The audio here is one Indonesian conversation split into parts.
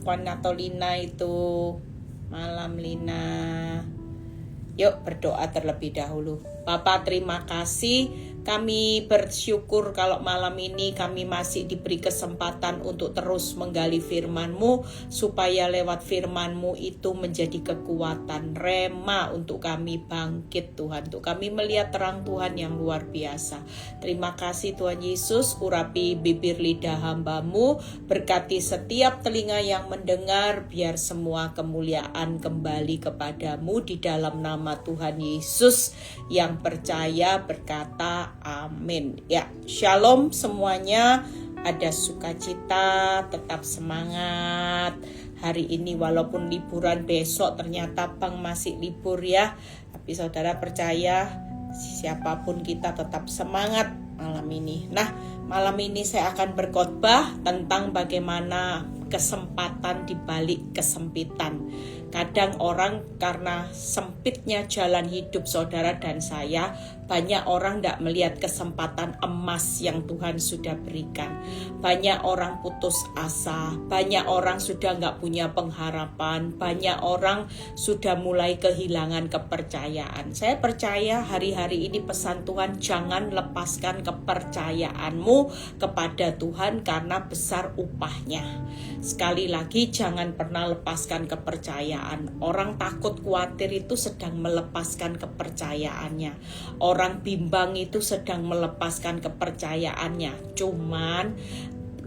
Afwan atau Lina itu. Malam Lina. Yuk berdoa terlebih dahulu. Bapak, terima kasih. Kami bersyukur kalau malam ini kami masih diberi kesempatan untuk terus menggali firman-Mu, supaya lewat firman-Mu itu menjadi kekuatan rema untuk kami bangkit Tuhan, untuk kami melihat terang Tuhan yang luar biasa. Terima kasih Tuhan Yesus, urapi bibir lidah hamba-Mu, berkati setiap telinga yang mendengar, biar semua kemuliaan kembali kepadamu di dalam nama Tuhan Yesus. Yang percaya berkata amin. Ya, shalom semuanya. Ada sukacita, tetap semangat. Hari ini walaupun liburan, besok ternyata bank masih libur ya. Tapi saudara percaya, siapapun kita tetap semangat malam ini. Nah, malam ini saya akan berkhotbah tentang bagaimana kesempatan di balik kesempitan. Kadang orang karena sempitnya jalan hidup saudara dan saya, banyak orang tidak melihat kesempatan emas yang Tuhan sudah berikan. Banyak orang putus asa, banyak orang sudah nggak punya pengharapan, banyak orang sudah mulai kehilangan kepercayaan. Saya percaya hari-hari ini pesan Tuhan, jangan lepaskan kepercayaanmu kepada Tuhan karena besar upahnya. Sekali lagi, jangan pernah lepaskan kepercayaan. Orang takut, khawatir itu sedang melepaskan kepercayaannya. Orang bimbang itu sedang melepaskan kepercayaannya. Cuman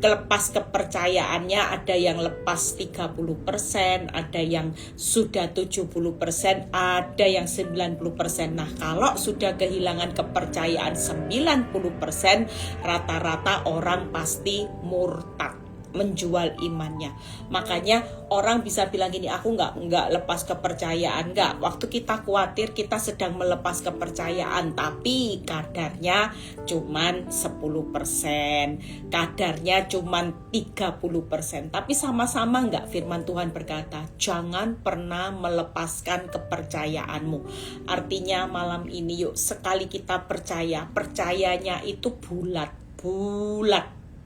lepas kepercayaannya, ada yang lepas 30%, ada yang sudah 70%, ada yang 90%. Nah, kalau sudah kehilangan kepercayaan 90%, rata-rata orang pasti murtad, menjual imannya. Makanya orang bisa bilang gini, aku nggak lepas kepercayaan. Nggak, waktu kita khawatir kita sedang melepas kepercayaan, tapi kadarnya cuman 10%, kadarnya cuman 30%. Tapi sama-sama nggak, firman Tuhan berkata, jangan pernah melepaskan kepercayaanmu. Artinya malam ini yuk, sekali kita percaya, percayanya itu bulat,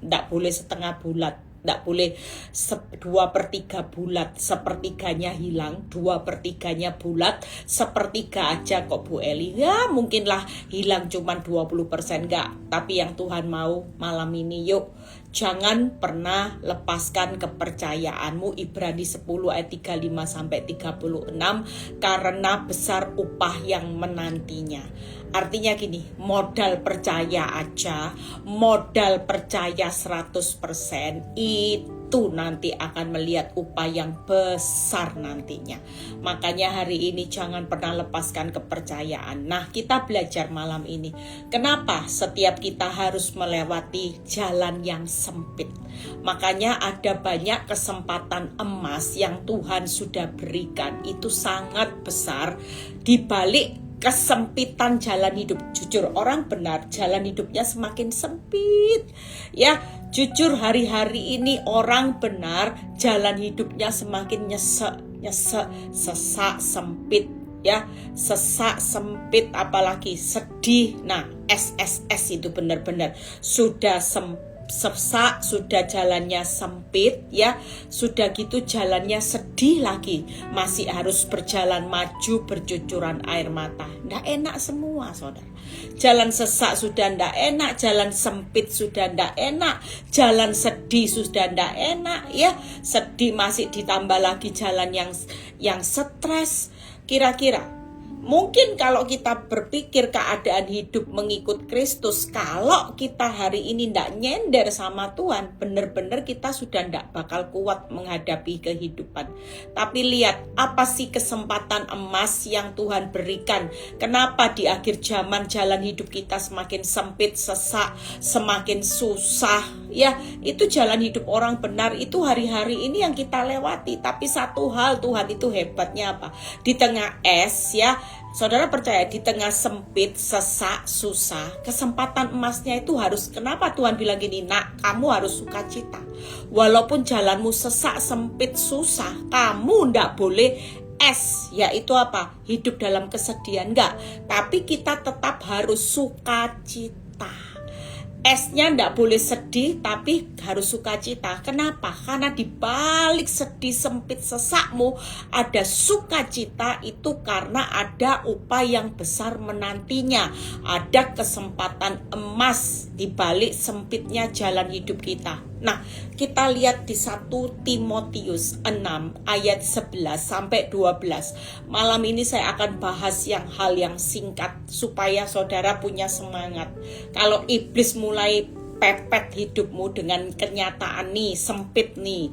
nggak boleh setengah bulat. Tidak boleh 2/3 bulat, sepertiganya hilang, 2/3 bulat, sepertiga aja kok Bu Eli. Ya mungkinlah hilang cuman 20%, enggak. Tapi yang Tuhan mau malam ini yuk, jangan pernah lepaskan kepercayaanmu. Ibrani 10 ayat 35-36, karena besar upah yang menantinya. Artinya gini, modal percaya aja, modal percaya 100%, itu nanti akan melihat upah yang besar nantinya. Makanya hari ini jangan pernah lepaskan kepercayaan. Nah, kita belajar malam ini, kenapa setiap kita harus melewati jalan yang sempit. Makanya ada banyak kesempatan emas yang Tuhan sudah berikan, itu sangat besar di balik kesempitan jalan hidup. Jujur, orang benar jalan hidupnya semakin sempit. Ya, jujur hari-hari ini orang benar jalan hidupnya semakin nyesek, sesak, sempit. Ya, sesak, sempit, apalagi sedih. Nah, SSS itu benar-benar sudah sesak, sudah jalannya sempit ya, sudah gitu jalannya sedih lagi, masih harus berjalan maju bercucuran air mata. Nggak enak semua saudara. Jalan sesak sudah nggak enak, jalan sempit sudah nggak enak, jalan sedih sudah nggak enak ya. Sedih masih ditambah lagi jalan yang stres. Kira-kira mungkin kalau kita berpikir keadaan hidup mengikut Kristus, kalau kita hari ini tidak nyender sama Tuhan, benar-benar kita sudah tidak bakal kuat menghadapi kehidupan. Tapi lihat, apa sih kesempatan emas yang Tuhan berikan? Kenapa di akhir zaman jalan hidup kita semakin sempit, sesak, semakin susah? Ya, itu jalan hidup orang benar, itu hari-hari ini yang kita lewati. Tapi satu hal, Tuhan itu hebatnya apa? Di tengah es ya, saudara percaya, di tengah sempit, sesak, susah, kesempatan emasnya itu harus, kenapa Tuhan bilang gini, nak, kamu harus sukacita. Walaupun jalanmu sesak, sempit, susah, kamu ndak boleh yaitu apa? Hidup dalam kesedihan, enggak. Tapi kita tetap harus sukacita. S-nya ndak boleh sedih, tapi harus sukacita. Kenapa? Karena di balik sedih, sempit, sesakmu ada sukacita, itu karena ada upaya yang besar menantinya. Ada kesempatan emas di balik sempitnya jalan hidup kita. Nah, kita lihat di 1 Timotius 6 ayat 11 sampai 12. Malam ini saya akan bahas hal yang singkat supaya saudara punya semangat. Kalau iblis mulai pepet hidupmu dengan kenyataan nih, sempit nih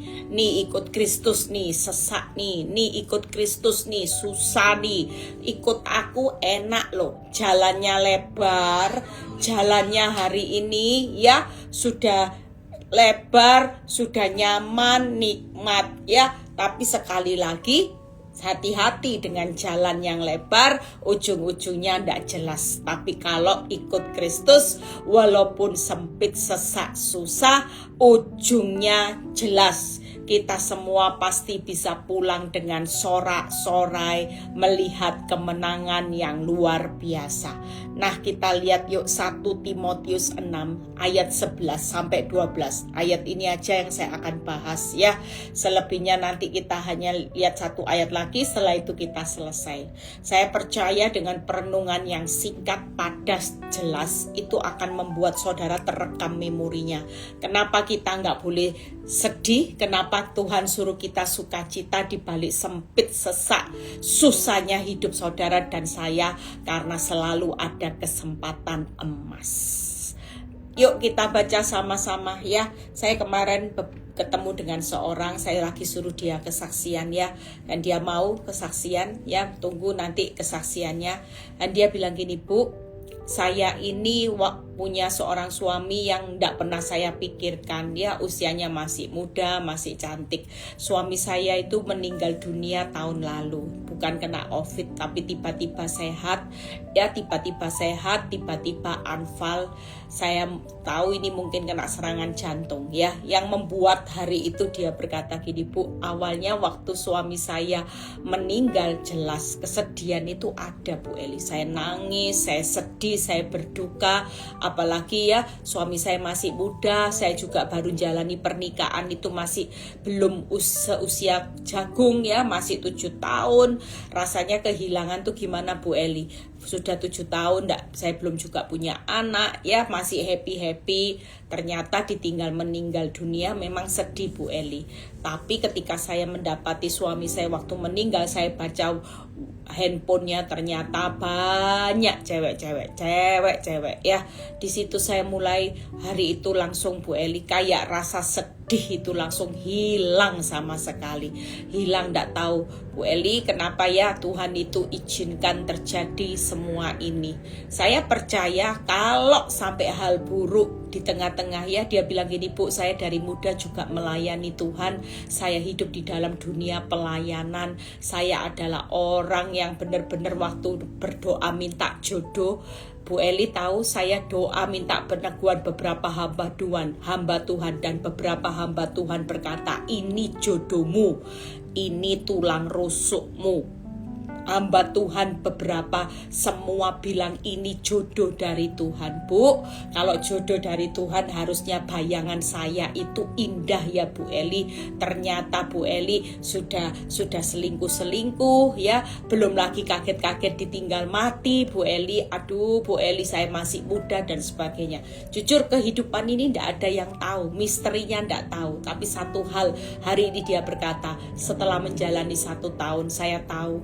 ikut Kristus nih, sesak nih ikut Kristus nih, susah nih, ikut aku enak loh, jalannya lebar, jalannya hari ini ya sudah lebar, sudah nyaman, nikmat ya. Tapi sekali lagi, hati-hati dengan jalan yang lebar, ujung-ujungnya tidak jelas. Tapi kalau ikut Kristus, walaupun sempit, sesak, susah, ujungnya jelas. Kita semua pasti bisa pulang dengan sorak-sorai, melihat kemenangan yang luar biasa. Nah, kita lihat yuk 1 Timotius 6 ayat 11 sampai 12. Ayat ini aja yang saya akan bahas ya. Selebihnya nanti kita hanya lihat 1 ayat lagi, setelah itu kita selesai. Saya percaya dengan perenungan yang singkat, padat, jelas, itu akan membuat saudara terekam memorinya. Kenapa kita nggak boleh sedih? Kenapa Tuhan suruh kita sukacita di balik sempit, sesak, susahnya hidup saudara dan saya? Karena selalu ada kesempatan emas. Yuk kita baca sama-sama ya. Saya kemarin ketemu dengan seorang, saya lagi suruh dia kesaksian ya, dan dia mau kesaksian ya, tunggu nanti kesaksiannya. Dan dia bilang gini, Bu, saya ini punya seorang suami yang tidak pernah saya pikirkan. Dia usianya masih muda, masih cantik. Suami saya itu meninggal dunia tahun lalu. Bukan kena COVID, tapi tiba-tiba sehat. Ya, tiba-tiba sehat, tiba-tiba anfal. Saya tahu ini mungkin kena serangan jantung ya. Yang membuat hari itu dia berkata gini, Bu, awalnya waktu suami saya meninggal jelas kesedihan itu ada, Bu Eli. Saya nangis, saya sedih, saya berduka. Apalagi ya suami saya masih muda, saya juga baru jalani pernikahan itu masih belum usia jagung ya, masih 7 tahun. Rasanya kehilangan tuh gimana, Bu Eli? Sudah 7 tahun saya belum juga punya anak ya, masih happy. Ternyata ditinggal meninggal dunia, memang sedih, Bu Eli. Tapi ketika saya mendapati suami saya waktu meninggal, saya baca handphonenya, ternyata banyak cewek ya. Di situ saya mulai hari itu langsung, Bu Eli, kayak rasa sedih itu langsung hilang sama sekali. Hilang, enggak tahu Bu Eli kenapa ya Tuhan itu izinkan terjadi semua ini. Saya percaya kalau sampai hal buruk di tengah-tengah ya, dia bilang gini, Bu, saya dari muda juga melayani Tuhan. Saya hidup di dalam dunia pelayanan. Saya adalah orang yang benar-benar waktu berdoa minta jodoh, Bu Eli tahu saya doa minta peneguhan beberapa hamba Tuhan, dan beberapa hamba Tuhan berkata, ini jodohmu, ini tulang rusukmu. Hamba Tuhan beberapa semua bilang ini jodoh dari Tuhan, Bu. Kalau jodoh dari Tuhan harusnya bayangan saya itu indah ya, Bu Eli. Ternyata Bu Eli sudah selingkuh ya. Belum lagi kaget-kaget ditinggal mati, Bu Eli. Aduh, Bu Eli, saya masih muda dan sebagainya. Jujur kehidupan ini tidak ada yang tahu, misterinya tidak tahu. Tapi satu hal, hari ini dia berkata, setelah menjalani 1 tahun saya tahu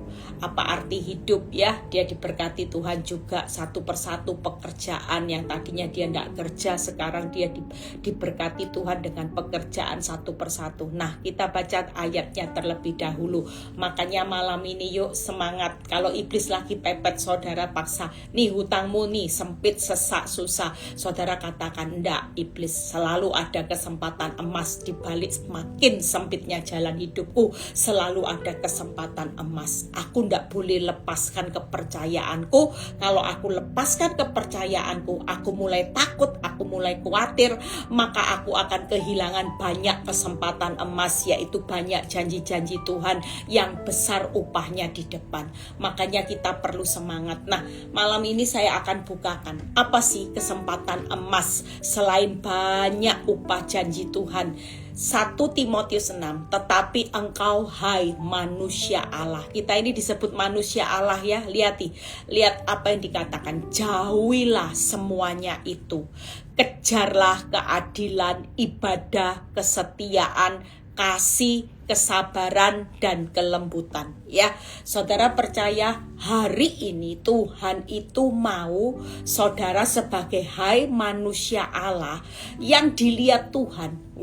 apa arti hidup ya. Dia diberkati Tuhan juga, satu persatu pekerjaan yang tadinya dia tidak kerja, sekarang dia diberkati Tuhan dengan pekerjaan satu persatu. Nah, kita baca ayatnya terlebih dahulu. Makanya malam ini yuk semangat. Kalau iblis lagi pepet saudara, paksa, nih hutangmu nih sempit, sesak, susah, saudara katakan enggak, iblis, selalu ada kesempatan emas di balik makin sempitnya jalan hidupku. Selalu ada kesempatan emas. Aku enggak tidak boleh lepaskan kepercayaanku. Kalau aku lepaskan kepercayaanku, aku mulai takut, aku mulai khawatir, maka aku akan kehilangan banyak kesempatan emas, yaitu banyak janji-janji Tuhan yang besar upahnya di depan. Makanya kita perlu semangat. Nah, malam ini saya akan bukakan apa sih kesempatan emas selain banyak upah janji Tuhan. 1 Timotius 6, tetapi engkau hai manusia Allah. Kita ini disebut manusia Allah ya. Lihat apa yang dikatakan. Jauhilah semuanya itu. Kejarlah keadilan, ibadah, kesetiaan, kasih, kesabaran, dan kelembutan. Ya, saudara percaya hari ini Tuhan itu mau saudara sebagai hai manusia Allah yang dilihat Tuhan.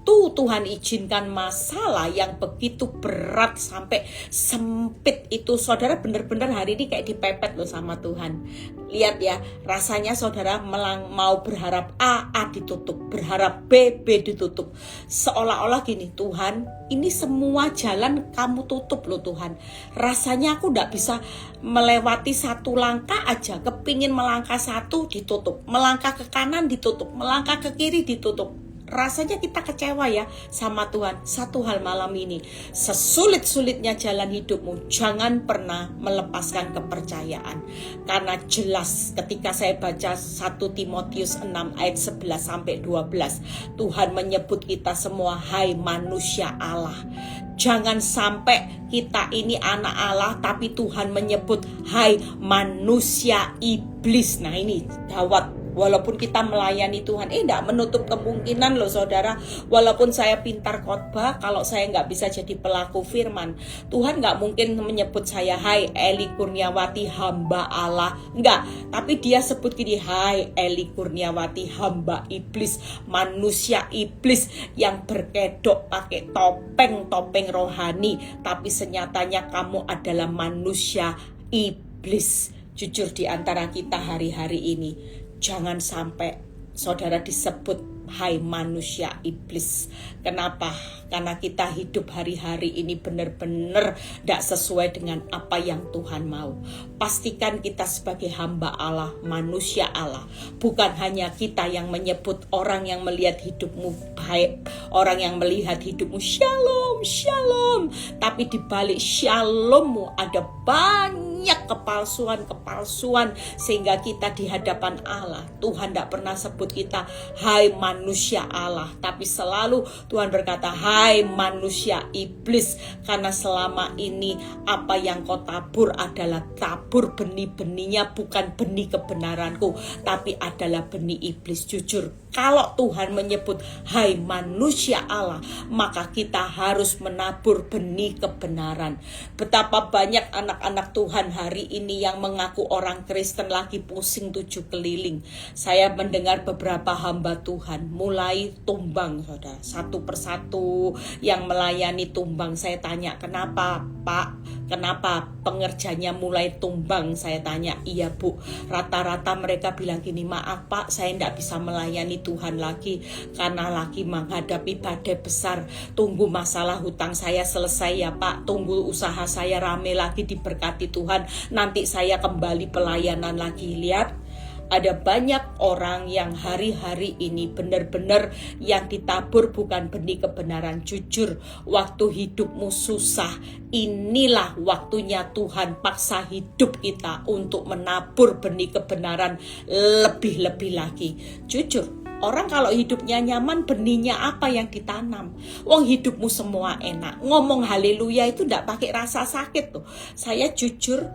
Tuhan izinkan masalah yang begitu berat sampai sempit itu, saudara benar-benar hari ini kayak dipepet loh sama Tuhan. Lihat ya, rasanya saudara mau berharap A ditutup, berharap B ditutup. Seolah-olah gini, Tuhan ini semua jalan kamu tutup loh Tuhan. Rasanya aku gak bisa melewati satu langkah aja, kepingin melangkah satu ditutup, melangkah ke kanan ditutup, melangkah ke kiri ditutup. Rasanya kita kecewa ya sama Tuhan. Satu hal malam ini, sesulit-sulitnya jalan hidupmu, jangan pernah melepaskan kepercayaan. Karena jelas ketika saya baca 1 Timotius 6 ayat 11 sampai 12, Tuhan menyebut kita semua hai manusia Allah. Jangan sampai kita ini anak Allah tapi Tuhan menyebut hai manusia iblis. Nah ini gawat. Walaupun kita melayani Tuhan, tidak menutup kemungkinan loh saudara. Walaupun saya pintar khotbah, kalau saya nggak bisa jadi pelaku firman, Tuhan nggak mungkin menyebut saya hai Eli Kurniawati hamba Allah. Enggak, tapi dia sebut gini, hai Eli Kurniawati hamba iblis, manusia iblis yang berkedok pakai topeng rohani, tapi senyatanya kamu adalah manusia iblis. Jujur di antara kita hari-hari ini, jangan sampai saudara disebut hai manusia iblis. Kenapa? Karena kita hidup hari-hari ini benar-benar tidak sesuai dengan apa yang Tuhan mau. Pastikan kita sebagai hamba Allah, manusia Allah, bukan hanya kita yang menyebut orang yang melihat hidupmu baik, orang yang melihat hidupmu shalom, shalom, tapi di balik shalommu ada banyak kepalsuan sehingga kita di hadapan Allah, Tuhan tidak pernah sebut kita hai manusia Allah, tapi selalu Tuhan berkata hai manusia iblis, karena selama ini apa yang kau tabur adalah tabur benih-benihnya bukan benih kebenaranku, tapi adalah benih iblis. Jujur, kalau Tuhan menyebut hai manusia Allah, maka kita harus menabur benih kebenaran. Betapa banyak anak-anak Tuhan hari ini yang mengaku orang Kristen lagi pusing 7 keliling. Saya mendengar beberapa hamba Tuhan mulai tumbang, saudara, satu persatu yang melayani tumbang. Saya tanya, kenapa Pak? Kenapa pengerjanya mulai tumbang? Saya tanya, iya Bu. Rata-rata mereka bilang gini, maaf Pak, saya tidak bisa melayani Tuhan lagi karena lagi menghadapi badai besar. Tunggu masalah hutang saya selesai ya Pak, tunggu usaha saya rame lagi diberkati Tuhan, nanti saya kembali pelayanan lagi. Lihat, ada banyak orang yang hari-hari ini benar-benar yang ditabur bukan benih kebenaran. Jujur, waktu hidupmu susah, inilah waktunya Tuhan paksa hidup kita untuk menabur benih kebenaran lebih-lebih lagi. Jujur, orang kalau hidupnya nyaman, benihnya apa yang ditanam? Wong hidupmu semua enak. Ngomong haleluya itu tidak pakai rasa sakit tuh. Saya jujur,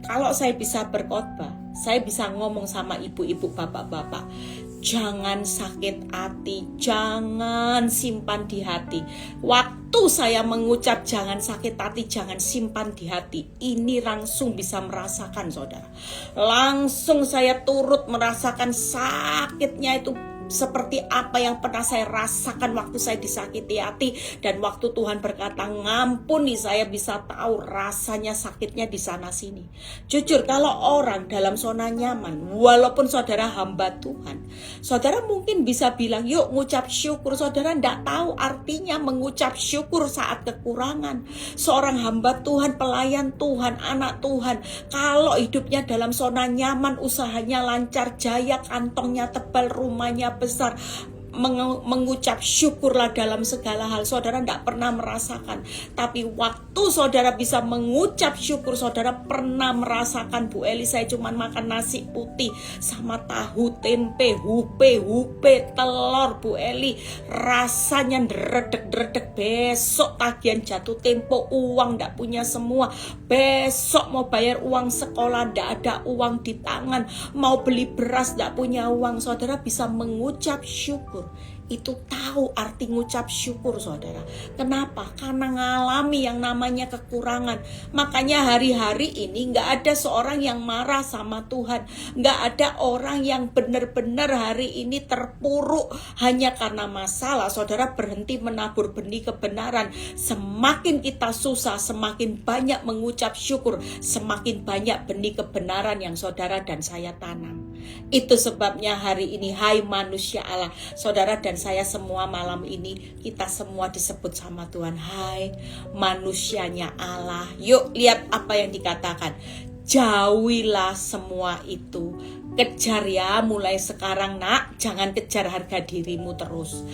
kalau saya bisa berkhotbah, saya bisa ngomong sama ibu-ibu, bapak-bapak, jangan sakit hati, jangan simpan di hati. Waktu saya mengucap jangan sakit hati, jangan simpan di hati, ini langsung bisa merasakan saudara. Langsung saya turut merasakan sakitnya itu seperti apa yang pernah saya rasakan waktu saya disakiti hati. Dan waktu Tuhan berkata ngampuni, saya bisa tahu rasanya sakitnya di sana sini. Jujur, kalau orang dalam zona nyaman, walaupun saudara hamba Tuhan, saudara mungkin bisa bilang yuk ngucap syukur. Saudara tidak tahu artinya mengucap syukur saat kekurangan. Seorang hamba Tuhan, pelayan Tuhan, anak Tuhan, kalau hidupnya dalam zona nyaman, usahanya lancar jaya, kantongnya tebal, rumahnya besar, mengucap syukurlah dalam segala hal. Saudara tidak pernah merasakan, tapi waktu saudara bisa mengucap syukur, saudara pernah merasakan, Bu Eli, saya cuma makan nasi putih sama tahu tempe, hupe telur, Bu Eli, rasanya deredek, besok tagihan jatuh tempo, uang tidak punya semua, besok mau bayar uang sekolah tidak ada uang di tangan, mau beli beras tidak punya uang. Saudara bisa mengucap syukur. Itu tahu arti ngucap syukur, saudara. Kenapa? Karena ngalami yang namanya kekurangan. Makanya hari-hari ini gak ada seorang yang marah sama Tuhan. Gak ada orang yang benar-benar hari ini terpuruk hanya karena masalah. Saudara berhenti menabur benih kebenaran. Semakin kita susah, semakin banyak mengucap syukur, semakin banyak benih kebenaran yang saudara dan saya tanam. Itu sebabnya hari ini, hai manusia Allah, saudara dan saya semua malam ini, kita semua disebut sama Tuhan, hai manusianya Allah. Yuk lihat apa yang dikatakan, jauhilah semua itu. Kejar ya mulai sekarang nak, jangan kejar harga dirimu terus.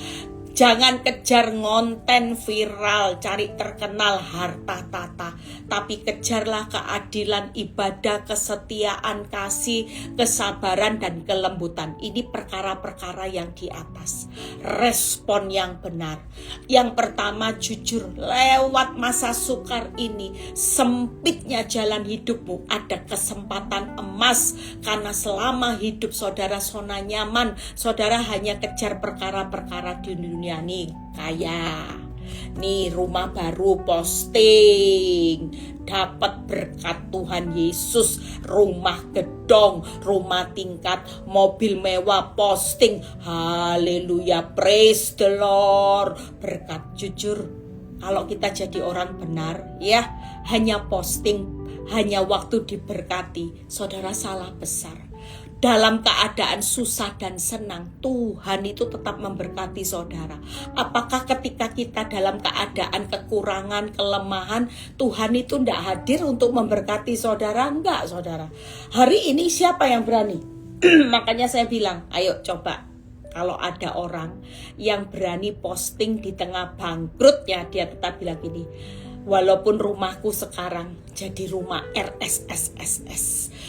Jangan kejar ngonten viral, cari terkenal, harta tata. Tapi kejarlah keadilan, ibadah, kesetiaan, kasih, kesabaran, dan kelembutan. Ini perkara-perkara yang di atas. Respon yang benar. Yang pertama, jujur. Lewat masa sukar ini, sempitnya jalan hidupmu, ada kesempatan emas. Karena selama hidup saudara zona nyaman, saudara hanya kejar perkara-perkara di dunia. Nih kaya, nih rumah baru posting, dapat berkat Tuhan Yesus, rumah gedong, rumah tingkat, mobil mewah posting, haleluya, praise the Lord, berkat. Jujur, kalau kita jadi orang benar ya, hanya posting, hanya waktu diberkati, saudara salah besar. Dalam keadaan susah dan senang, Tuhan itu tetap memberkati saudara. Apakah ketika kita dalam keadaan kekurangan, kelemahan, Tuhan itu tidak hadir untuk memberkati saudara? Enggak, saudara. Hari ini siapa yang berani? Makanya saya bilang, ayo coba. Kalau ada orang yang berani posting di tengah bangkrutnya, dia tetap bilang gini, walaupun rumahku sekarang jadi rumah RSSSS,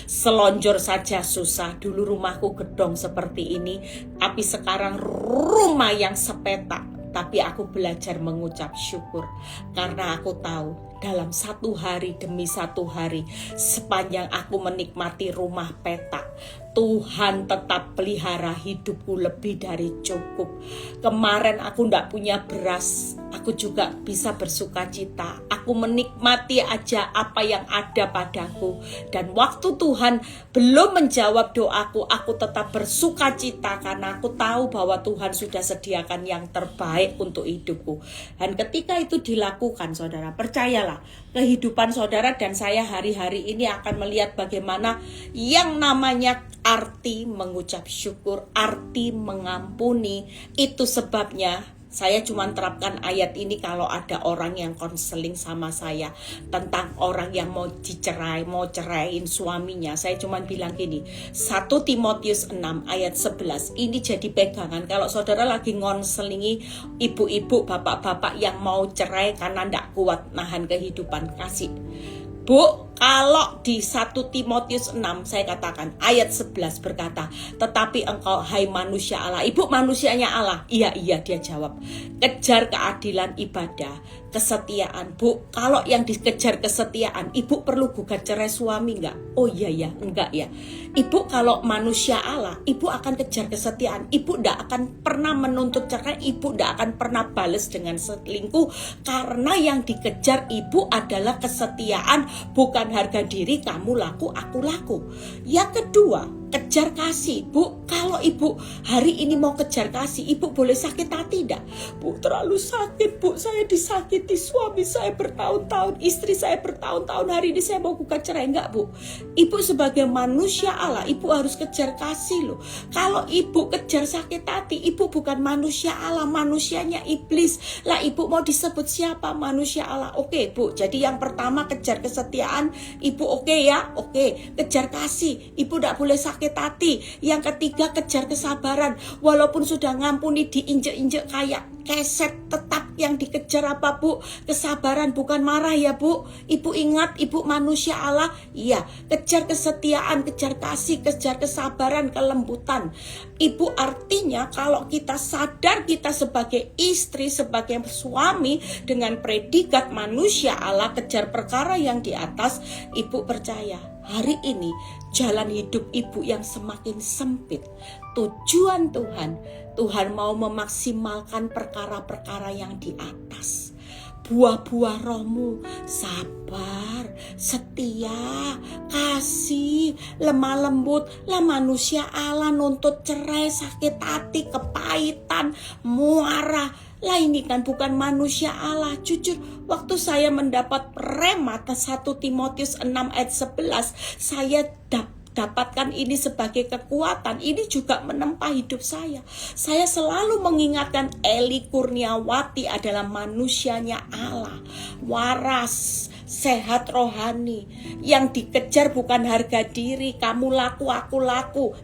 selonjor saja susah. Dulu rumahku gedong seperti ini, tapi sekarang rumah yang sepetak. Tapi aku belajar mengucap syukur, karena aku tahu dalam satu hari demi satu hari, sepanjang aku menikmati rumah petak, Tuhan tetap pelihara hidupku lebih dari cukup. Kemarin aku tidak punya beras, aku juga bisa bersuka cita. Aku menikmati aja apa yang ada padaku. Dan waktu Tuhan belum menjawab doaku, aku tetap bersuka cita karena aku tahu bahwa Tuhan sudah sediakan yang terbaik untuk hidupku. Dan ketika itu dilakukan, saudara, percayalah, kehidupan saudara dan saya hari-hari ini akan melihat bagaimana yang namanya arti mengucap syukur, arti mengampuni. Itu sebabnya saya cuma terapkan ayat ini kalau ada orang yang konseling sama saya tentang orang yang mau dicerai, mau ceraiin suaminya. Saya cuma bilang gini, 1 Timotius 6 ayat 11, ini jadi pegangan kalau saudara lagi ngonselingi ibu-ibu, bapak-bapak yang mau cerai karena tidak kuat nahan kehidupan. Kasih, Bu, kalau di 1 Timotius 6 saya katakan ayat 11 berkata, tetapi engkau hai manusia Allah. Ibu manusianya Allah? Iya, dia jawab. Kejar keadilan, ibadah, kesetiaan. Bu, kalau yang dikejar kesetiaan, ibu perlu gugat cerai suami enggak? Oh iya, enggak ya. Ibu kalau manusia Allah, ibu akan kejar kesetiaan. Ibu enggak akan pernah menuntut cerai, ibu enggak akan pernah balas dengan selingkuh, karena yang dikejar ibu adalah kesetiaan, bukan harga diri, kamu laku, aku laku. Yang kedua, kejar kasih. Bu, kalau ibu hari ini mau kejar kasih, ibu boleh sakit hati tidak? Bu, terlalu sakit bu, saya disakiti suami saya bertahun-tahun, istri saya bertahun-tahun, hari ini saya mau gugat cerai. Enggak bu, ibu sebagai manusia Allah, ibu harus kejar kasih loh. Kalau ibu kejar sakit hati, ibu bukan manusia Allah, manusianya iblis. Lah ibu mau disebut siapa? Manusia Allah. Oke bu, jadi yang pertama kejar kesetiaan, ibu oke ya, oke. Kejar kasih, ibu tidak boleh sakit hati. Yang ketiga kejar kesabaran, walaupun sudah ngampuni diinjek-injek kayak keset, tetap yang dikejar apa bu? Kesabaran, bukan marah ya bu. Ibu ingat, ibu manusia Allah. Iya, kejar kesetiaan, kejar kasih, kejar kesabaran, kelembutan. Ibu artinya kalau kita sadar kita sebagai istri, sebagai suami dengan predikat manusia Allah, kejar perkara yang di atas, ibu percaya hari ini jalan hidup ibu yang semakin sempit. Tujuan Tuhan mau memaksimalkan perkara-perkara yang di atas. Buah-buah rohmu, sabar, setia, kasih, lemah lembut. Lah manusia Allah nuntut cerai, sakit hati, kepahitan, muara. Lah ini kan bukan manusia Allah. Jujur, waktu saya mendapat rema 1 Timotius 6 ayat 11, saya dapatkan ini sebagai kekuatan. Ini juga menempa hidup saya. Saya selalu mengingatkan Eli Kurniawati adalah manusianya Allah, waras, sehat rohani. Yang dikejar bukan harga diri, kamu laku, aku laku.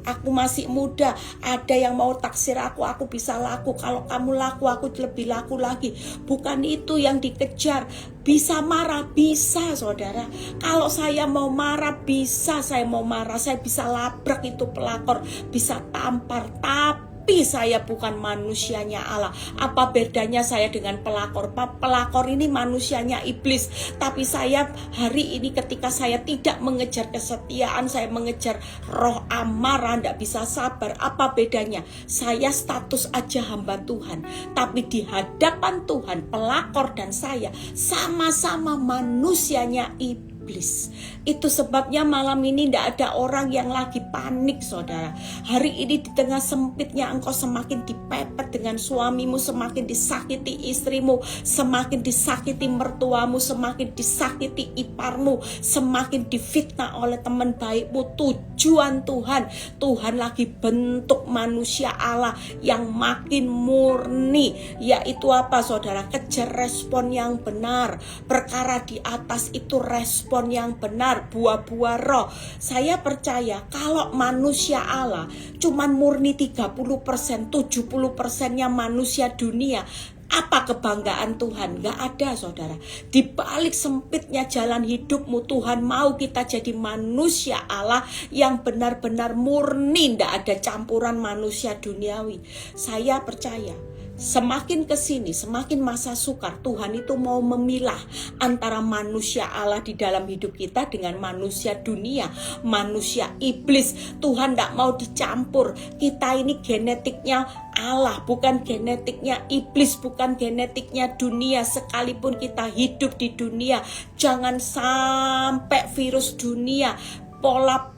Aku masih muda, ada yang mau taksir aku bisa laku. Kalau kamu laku, aku lebih laku lagi. Bukan itu yang dikejar. Bisa marah, bisa saudara. Kalau saya mau marah, bisa saya mau marah. Saya bisa labrak itu pelakor, bisa tampar. Tapi saya bukan manusianya Allah. Apa bedanya saya dengan pelakor? Pelakor ini manusianya iblis. Tapi saya hari ini ketika saya tidak mengejar kesetiaan, saya mengejar roh amarah, tidak bisa sabar. Apa bedanya? Saya status aja hamba Tuhan. Tapi di hadapan Tuhan, pelakor dan saya sama-sama manusianya iblis. Itu sebabnya malam ini tidak ada orang yang lagi panik saudara. Hari ini di tengah sempitnya engkau semakin dipepet dengan suamimu, semakin disakiti istrimu, semakin disakiti mertuamu, semakin disakiti iparmu, semakin difitnah oleh teman baikmu. Tujuan Tuhan lagi bentuk manusia Allah yang makin murni. Yaitu apa saudara? Kejar respon yang benar. Perkara di atas itu respon yang benar, buah-buah roh. Saya percaya kalau manusia Allah cuman murni 30%, 70%-nya manusia dunia. Apa kebanggaan Tuhan? Gak ada saudara. Di balik sempitnya jalan hidupmu, Tuhan mau kita jadi manusia Allah yang benar-benar murni, gak ada campuran manusia duniawi. Saya percaya semakin kesini, semakin masa sukar, Tuhan itu mau memilah antara manusia Allah di dalam hidup kita dengan manusia dunia, manusia iblis. Tuhan tidak mau dicampur. Kita ini genetiknya Allah, bukan genetiknya iblis, bukan genetiknya dunia. Sekalipun kita hidup di dunia, jangan sampai virus dunia, pola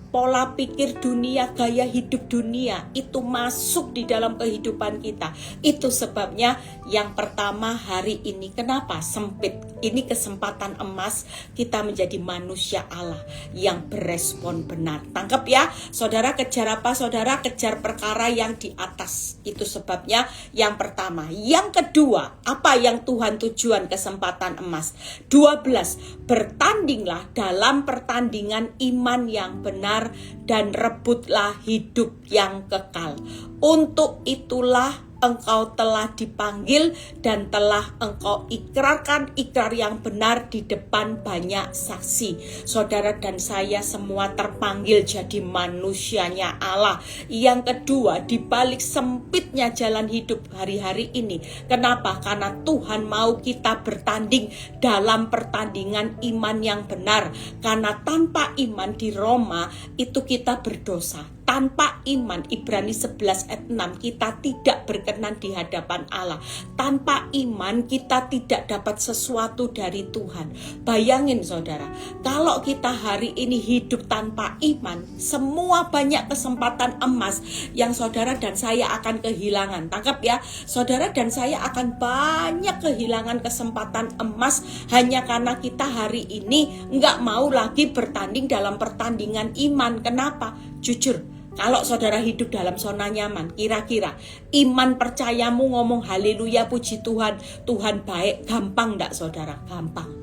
pikir dunia, gaya hidup dunia itu masuk di dalam kehidupan kita. Itu sebabnya yang pertama hari ini, kenapa sempit? Ini kesempatan emas kita menjadi manusia Allah yang berespon benar. Tangkap ya saudara, kejar apa saudara? Kejar perkara yang di atas. Itu sebabnya yang pertama. Yang kedua, apa yang Tuhan tujuan kesempatan emas? 12, bertandinglah dalam pertandingan iman yang benar dan rebutlah hidup yang kekal. Untuk itulah engkau telah dipanggil dan telah engkau ikrarkan ikrar yang benar di depan banyak saksi. Saudara dan saya semua terpanggil jadi manusianya Allah. Yang kedua, di balik sempitnya jalan hidup hari-hari ini. Kenapa? Karena Tuhan mau kita bertanding dalam pertandingan iman yang benar. Karena tanpa iman di Roma itu kita berdosa. Tanpa iman, Ibrani 11 ayat 6, kita tidak berkenan di hadapan Allah. Tanpa iman kita tidak dapat sesuatu dari Tuhan. Bayangin saudara, kalau kita hari ini hidup tanpa iman, semua banyak kesempatan emas yang saudara dan saya akan kehilangan. Tangkap ya, saudara dan saya akan banyak kehilangan kesempatan emas hanya karena kita hari ini nggak mau lagi bertanding dalam pertandingan iman. Kenapa? Jujur, kalau saudara hidup dalam zona nyaman, kira-kira iman percayamu ngomong haleluya puji Tuhan, Tuhan baik, gampang enggak saudara? Gampang.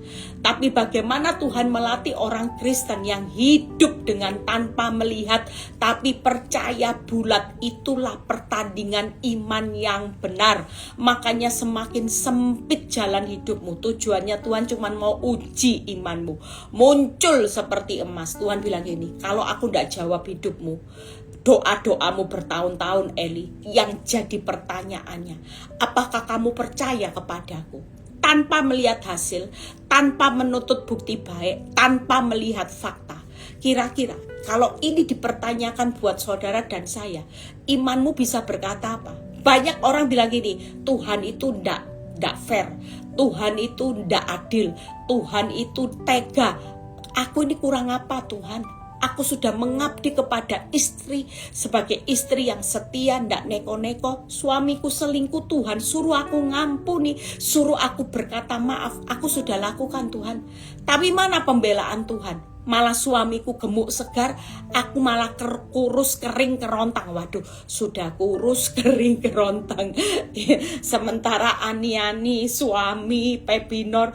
Tapi bagaimana Tuhan melatih orang Kristen yang hidup dengan tanpa melihat tapi percaya bulat? Itulah pertandingan iman yang benar. Makanya semakin sempit jalan hidupmu, tujuannya Tuhan cuma mau uji imanmu. Muncul seperti emas. Tuhan bilang gini, kalau aku enggak jawab hidupmu, doa-doamu bertahun-tahun Eli, yang jadi pertanyaannya, apakah kamu percaya kepadaku? Tanpa melihat hasil, tanpa menuntut bukti baik, tanpa melihat fakta. Kira-kira kalau ini dipertanyakan buat saudara dan saya, imanmu bisa berkata apa? Banyak orang bilang gini, Tuhan itu ndak fair, Tuhan itu ndak adil, Tuhan itu tega. Aku ini kurang apa Tuhan? Aku sudah mengabdi kepada istri sebagai istri yang setia, ndak neko-neko. Suamiku selingkuh, Tuhan suruh aku ngampuni, suruh aku berkata maaf. Aku sudah lakukan Tuhan. Tapi mana pembelaan Tuhan? Malah suamiku gemuk segar, aku malah kurus kering kerontang. Waduh, sudah kurus kering kerontang. Sementara ani-ani suami pebinor,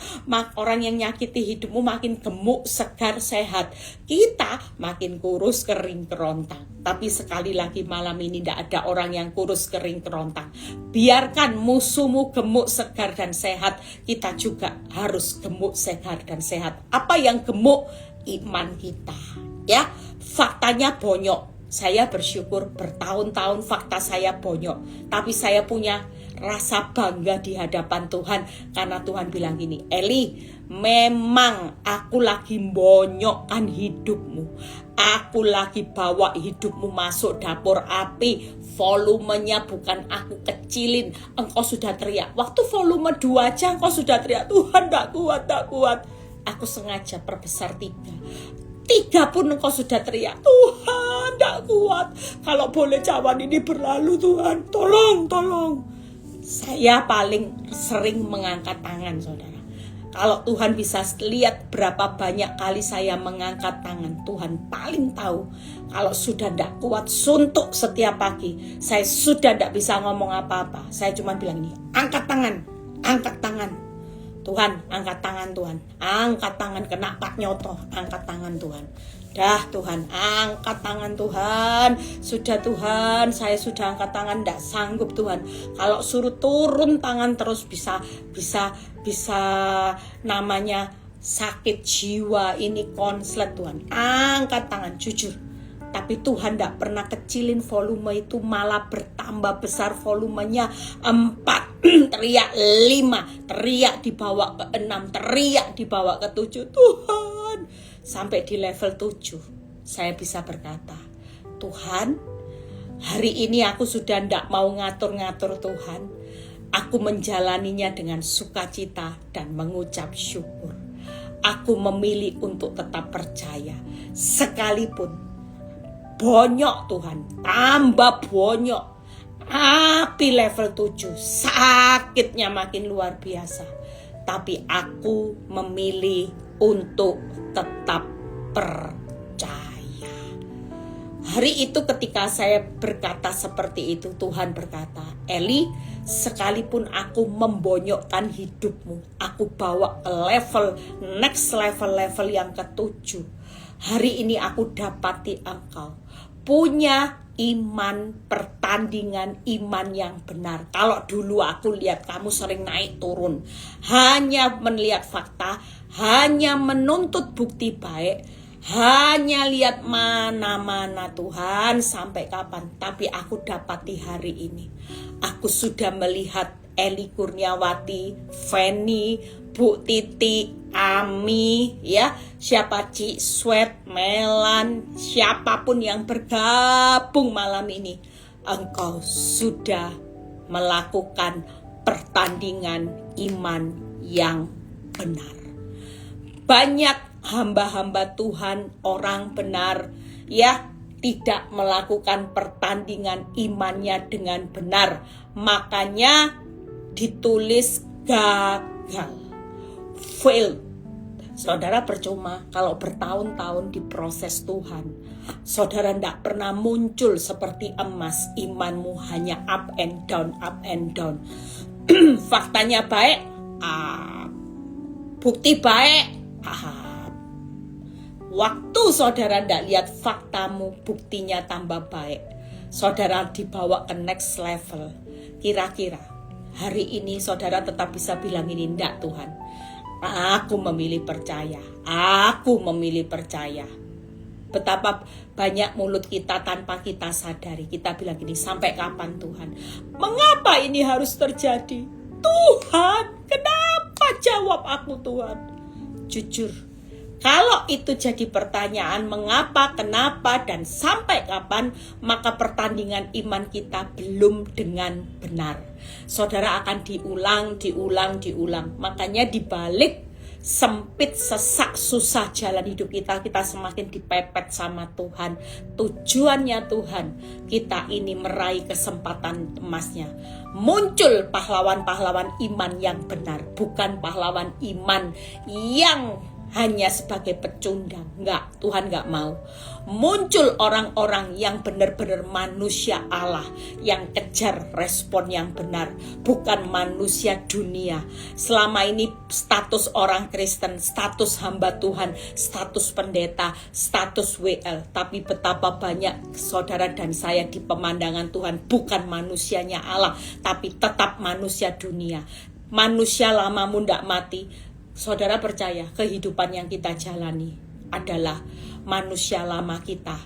orang yang nyakiti hidupmu makin gemuk segar sehat. Kita makin kurus kering kerontang. Tapi sekali lagi malam ini tidak ada orang yang kurus kering kerontang. Biarkan musuhmu gemuk segar dan sehat, kita juga harus gemuk segar dan sehat. Apa yang gemuk? Iman kita, ya. Faktanya bonyok. Saya bersyukur bertahun-tahun fakta saya bonyok, tapi saya punya rasa bangga di hadapan Tuhan karena Tuhan bilang gini, Eli, memang aku lagi bonyokkan hidupmu, aku lagi bawa hidupmu masuk dapur api. Volumenya bukan aku kecilin. Engkau sudah teriak, waktu volume 2 aja engkau sudah teriak, Tuhan tak kuat, tak kuat. Aku sengaja perbesar 3 pun engkau sudah teriak, Tuhan tak kuat. Kalau boleh cawan ini berlalu Tuhan, tolong. Saya paling sering mengangkat tangan saudara. Kalau Tuhan bisa lihat berapa banyak kali saya mengangkat tangan, Tuhan paling tahu. Kalau sudah tidak kuat suntuk setiap pagi, saya sudah tidak bisa ngomong apa-apa. Saya cuma bilang ini, angkat tangan. Tuhan, angkat tangan Tuhan. Angkat tangan, kena Pak Nyoto. Angkat tangan Tuhan. Dah Tuhan, angkat tangan Tuhan. Sudah Tuhan, saya sudah angkat tangan. Tidak sanggup Tuhan. Kalau suruh turun tangan terus bisa namanya sakit jiwa. Ini konslet Tuhan. Angkat tangan, jujur. Tapi Tuhan tidak pernah kecilin volume itu, malah bertambah besar volumenya. 4 teriak 5, teriak dibawa ke 6, teriak dibawa ke 7. Tuhan, sampai di level 7 saya bisa berkata, Tuhan, hari ini aku sudah tidak mau ngatur-ngatur Tuhan. Aku menjalaninya dengan sukacita dan mengucap syukur. Aku memilih untuk tetap percaya sekalipun bonyok Tuhan, tambah bonyok. Api level 7, sakitnya makin luar biasa. Tapi aku memilih untuk tetap percaya. Hari itu ketika saya berkata seperti itu, Tuhan berkata, Eli, sekalipun aku membonyokkan hidupmu, aku bawa ke next level yang ke-7. Hari ini aku dapati engkau punya iman, pertandingan iman yang benar. Kalau dulu aku lihat kamu sering naik turun, hanya melihat fakta, hanya menuntut bukti baik, hanya lihat mana-mana Tuhan sampai kapan. Tapi aku dapati hari ini, aku sudah melihat Eli Kurniawati, Feni, Bu Titi, Ami, ya, siapa Ci Sweat, Melan, siapapun yang bergabung malam ini, engkau sudah melakukan pertandingan iman yang benar. Banyak hamba-hamba Tuhan, orang benar, ya, tidak melakukan pertandingan imannya dengan benar. Makanya ditulis gagal, fail. Saudara percuma kalau bertahun-tahun diproses Tuhan. Saudara tidak pernah muncul seperti emas. Imanmu hanya up and down, up and down. Faktanya baik, bukti baik. Waktu saudara tidak lihat faktamu, buktinya tambah baik. Saudara dibawa ke next level. Kira-kira hari ini saudara tetap bisa bilang ini, enggak Tuhan, aku memilih percaya. Aku memilih percaya. Betapa banyak mulut kita tanpa kita sadari. Kita bilang gini, sampai kapan Tuhan? Mengapa ini harus terjadi? Tuhan, kenapa jawab aku Tuhan? Jujur, kalau itu jadi pertanyaan mengapa, kenapa, dan sampai kapan, maka pertandingan iman kita belum dengan benar. Saudara akan diulang. Makanya dibalik sempit, sesak, susah jalan hidup kita, kita semakin dipepet sama Tuhan. Tujuannya Tuhan, kita ini meraih kesempatan emasnya. Muncul pahlawan-pahlawan iman yang benar, bukan pahlawan iman yang hanya sebagai pecundang. Enggak, Tuhan enggak mau. Muncul orang-orang yang benar-benar manusia Allah, yang kejar respon yang benar, bukan manusia dunia. Selama ini status orang Kristen, status hamba Tuhan, status pendeta, status WL. Tapi betapa banyak saudara dan saya di pemandangan Tuhan bukan manusianya Allah, tapi tetap manusia dunia. Manusia lamamu ndak mati. Saudara percaya kehidupan yang kita jalani adalah manusia lama kita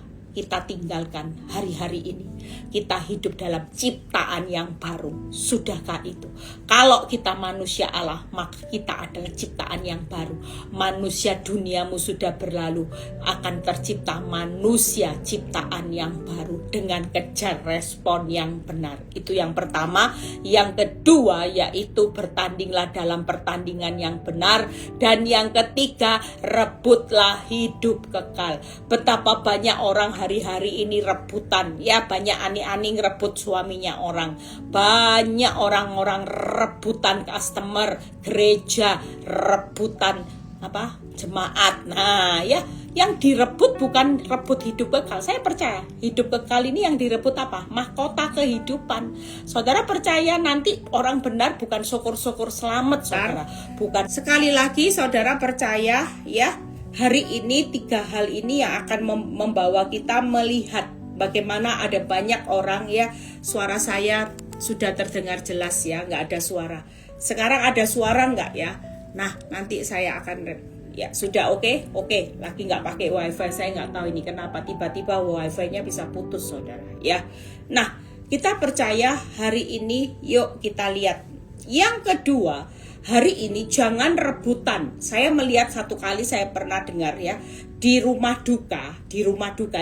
tinggalkan hari-hari ini. Kita hidup dalam ciptaan yang baru. Sudahkah itu? Kalau kita manusia Allah, maka kita adalah ciptaan yang baru. Manusia duniamu sudah berlalu, akan tercipta manusia ciptaan yang baru dengan kejar respon yang benar. Itu yang pertama. Yang kedua yaitu bertandinglah dalam pertandingan yang benar. Dan yang ketiga, rebutlah hidup kekal. Betapa banyak orang hari-hari ini rebutan, ya, banyak ani-ani ngerebut suaminya orang, banyak orang-orang rebutan customer, gereja rebutan jemaat. Nah, ya, yang direbut bukan rebut hidup kekal. Saya percaya hidup kekal ini yang direbut apa? Mahkota kehidupan. Saudara percaya nanti orang benar bukan syukur-syukur selamat, saudara. Bukan. Sekali lagi saudara percaya, ya, hari ini 3 hal ini yang akan membawa kita melihat bagaimana ada banyak orang, ya, suara saya sudah terdengar jelas, ya, nggak ada suara. Sekarang ada suara nggak, ya? Nah, nanti saya akan, ya, sudah oke, lagi nggak pakai wifi. Saya nggak tahu ini kenapa tiba-tiba wifi-nya bisa putus, saudara, ya. Nah, kita percaya hari ini, yuk kita lihat. Yang kedua, hari ini jangan rebutan. Saya melihat satu kali, saya pernah dengar, ya, di rumah duka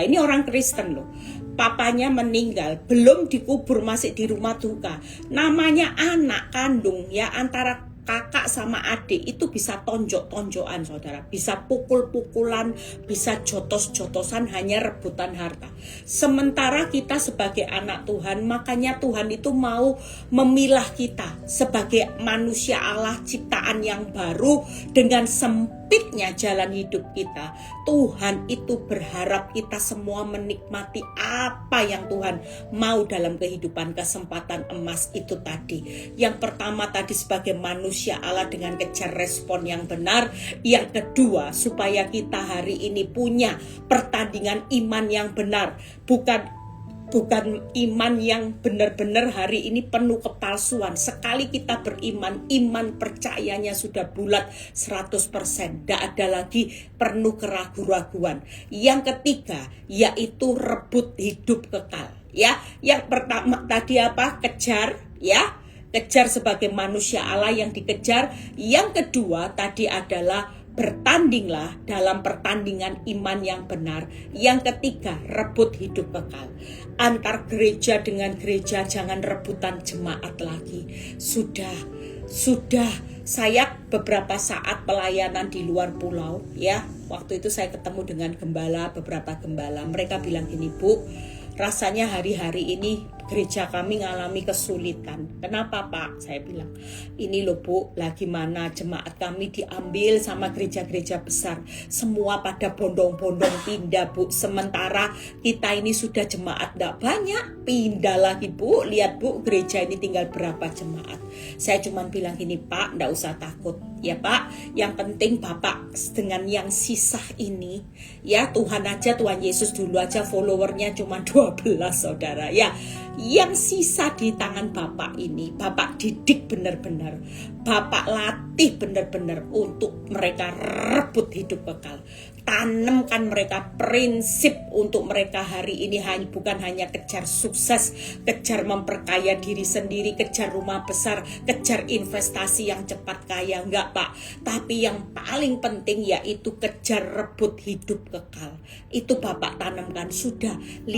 ini orang Kristen loh. Papanya meninggal, belum dikubur, masih di rumah duka. Namanya anak kandung, ya, antara kakak sama adik itu bisa tonjok-tonjokan, saudara. Bisa pukul-pukulan, bisa jotos-jotosan, hanya rebutan harta. Sementara kita sebagai anak Tuhan, makanya Tuhan itu mau memilah kita sebagai manusia Allah, ciptaan yang baru. Dengan sempitnya jalan hidup kita, Tuhan itu berharap kita semua menikmati apa yang Tuhan mau dalam kehidupan. Kesempatan emas itu tadi. Yang pertama tadi sebagai manusia Allah dengan kejar respon yang benar. Yang kedua, supaya kita hari ini punya pertandingan iman yang benar. Bukan iman yang benar-benar hari ini penuh kepalsuan. Sekali kita beriman, iman percayanya sudah bulat 100%. Tidak ada lagi penuh keraguan-raguan. Yang ketiga, yaitu rebut hidup kekal. Ya, yang pertama tadi apa? Kejar, ya. kejar sebagai manusia Allah yang dikejar. Yang kedua tadi adalah bertandinglah dalam pertandingan iman yang benar. Yang ketiga, rebut hidup kekal. Antar gereja dengan gereja jangan rebutan jemaat lagi. Sudah saya beberapa saat pelayanan di luar pulau ya. Waktu itu saya ketemu dengan beberapa gembala. Mereka bilang gini, Bu, rasanya hari-hari ini gereja kami ngalami kesulitan. Kenapa Pak? Saya bilang, ini loh Bu, lagi mana jemaat kami diambil sama gereja-gereja besar. Semua pada bondong-bondong pindah Bu. Sementara kita ini sudah jemaat gak banyak, pindah lagi Bu. Lihat Bu, gereja ini tinggal berapa jemaat. Saya cuma bilang gini, Pak, gak usah takut. Ya Pak, yang penting Bapak dengan yang sisa ini, ya Tuhan Yesus dulu aja followernya cuma 12 saudara ya. Yang sisa di tangan Bapak ini, Bapak didik benar-benar, Bapak latih benar-benar untuk mereka rebut hidup kekal. Tanamkan mereka prinsip untuk mereka hari ini bukan hanya kejar sukses, kejar memperkaya diri sendiri, kejar rumah besar, kejar investasi yang cepat kaya, enggak Pak. Tapi yang paling penting yaitu kejar rebut hidup kekal. Itu Bapak tanamkan sudah 5,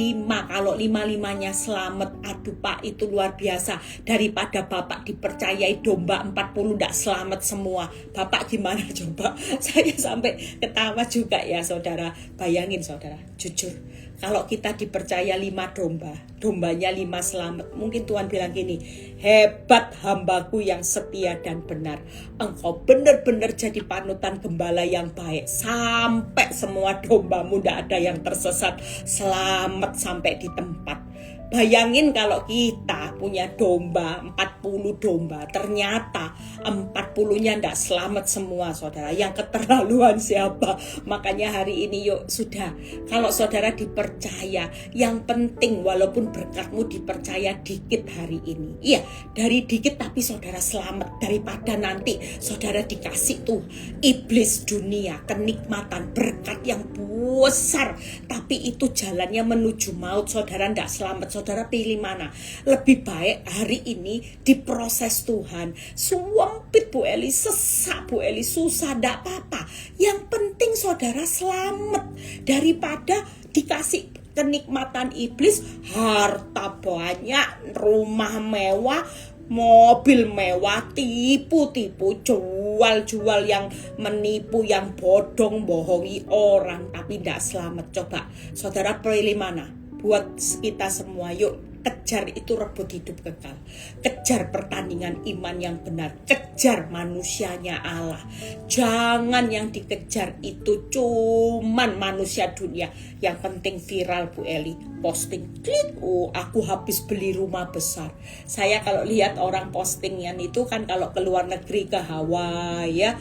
kalau 5-5-nya selamat, aduh Pak itu luar biasa. Daripada Bapak dipercayai domba 40 enggak selamat semua. Bapak gimana coba? Saya sampai ketawa juga ya saudara. Bayangin saudara, jujur, kalau kita dipercaya 5 domba, dombanya 5 selamat, mungkin Tuhan bilang gini, hebat hambaku yang setia dan benar. Engkau benar-benar jadi panutan gembala yang baik, sampai semua dombamu tidak ada yang tersesat, selamat sampai di tempat. Bayangin kalau kita punya domba, 40 domba, ternyata 40-nya tidak selamat semua saudara. Yang keterlaluan siapa? Makanya hari ini yuk sudah, kalau saudara dipercaya, yang penting walaupun berkatmu dipercaya dikit hari ini. Iya, dari dikit tapi saudara selamat, daripada nanti saudara dikasih tuh iblis dunia, kenikmatan, berkat yang besar, tapi itu jalannya menuju maut, saudara tidak selamat. Saudara pilih mana? Lebih baik hari ini diproses Tuhan. Sumpit Bu Eli, sesak Bu Eli, susah, tidak apa-apa. Yang penting saudara selamat daripada dikasih kenikmatan iblis, harta banyak, rumah mewah, mobil mewah, tipu-tipu, jual-jual yang menipu, yang bohongi orang, tapi tidak selamat. Coba saudara pilih mana? Buat kita semua yuk kejar itu rebut hidup kekal, kejar pertandingan iman yang benar, kejar manusianya Allah. Jangan yang dikejar itu cuman manusia dunia. Yang penting viral Bu Eli, posting, klik, aku habis beli rumah besar. Saya kalau lihat orang postingan itu kan kalau ke luar negeri, ke Hawaii ya,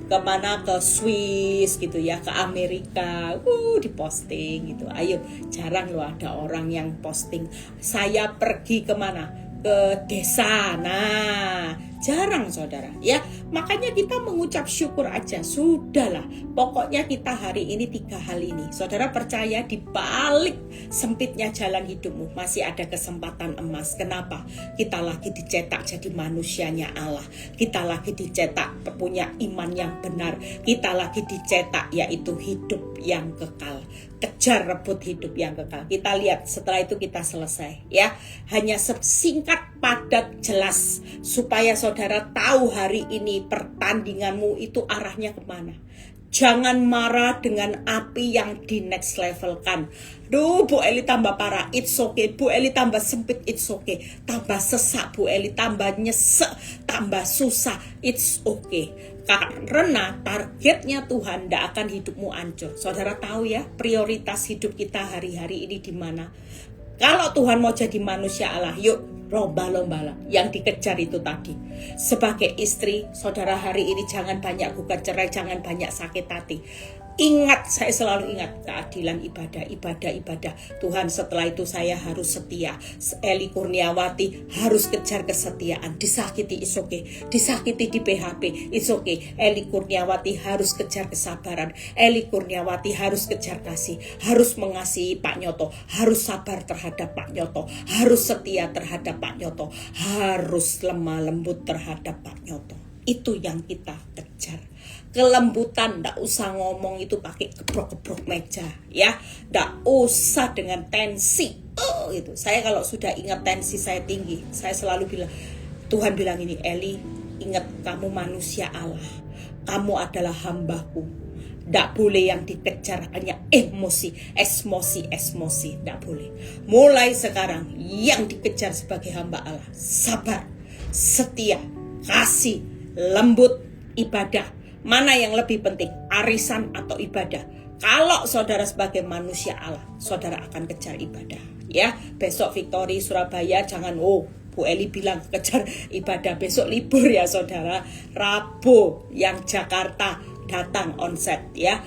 ke mana, ke Swiss gitu ya, ke Amerika, diposting gitu. Ayo, jarang loh ada orang yang posting saya pergi kemana, ke desa. Nah, jarang saudara ya. Makanya kita mengucap syukur aja, sudahlah. Pokoknya kita hari ini 3 hal ini. Saudara percaya di balik sempitnya jalan hidupmu masih ada kesempatan emas. Kenapa? Kita lagi dicetak jadi manusianya Allah. Kita lagi dicetak punya iman yang benar. Kita lagi dicetak yaitu hidup yang kekal. Kejar rebut hidup yang kekal. Kita lihat setelah itu kita selesai ya. Hanya singkat, padat, jelas supaya saudara tahu hari ini pertandinganmu itu arahnya kemana. Jangan marah dengan api yang di next level kan. Duh Bu Eli tambah parah, it's okay. Bu Eli tambah sempit, it's okay. Tambah sesak Bu Eli, tambah nyesek, tambah susah, it's okay. Karena targetnya Tuhan tidak akan hidupmu hancur. Saudara tahu ya prioritas hidup kita hari-hari ini di mana? Kalau Tuhan mau jadi manusia Allah, yuk lomba-lomba yang dikejar itu tadi. Sebagai istri, saudara hari ini jangan banyak gugat cerai, jangan banyak sakit hati. Ingat, saya selalu ingat keadilan ibadah. Tuhan, setelah itu saya harus setia. Eli Kurniawati harus kejar kesetiaan. Disakiti, it's okay. Disakiti di PHP, it's okay. Eli Kurniawati harus kejar kesabaran. Eli Kurniawati harus kejar kasih. Harus mengasihi Pak Nyoto. Harus sabar terhadap Pak Nyoto. Harus setia terhadap Pak Nyoto. Harus lemah lembut terhadap Pak Nyoto. Itu yang kita kejar. Kelembutan, ndak usah ngomong itu pakai gebrok-gebrok meja, ya. Ndak usah dengan tensi. Itu. Saya kalau sudah ingat tensi saya tinggi, saya selalu bilang, Tuhan bilang ini, Eli, ingat kamu manusia Allah. Kamu adalah hambaku. Ndak boleh yang dikejar hanya emosi, ndak boleh. Mulai sekarang yang dikejar sebagai hamba Allah, sabar, setia, kasih, lembut, ibadah. Mana yang lebih penting, arisan atau ibadah? Kalau saudara sebagai manusia Allah, saudara akan kejar ibadah. Ya, besok Victory Surabaya jangan, Bu Eli bilang kejar ibadah. Besok libur ya saudara. Rabu yang Jakarta datang onset ya.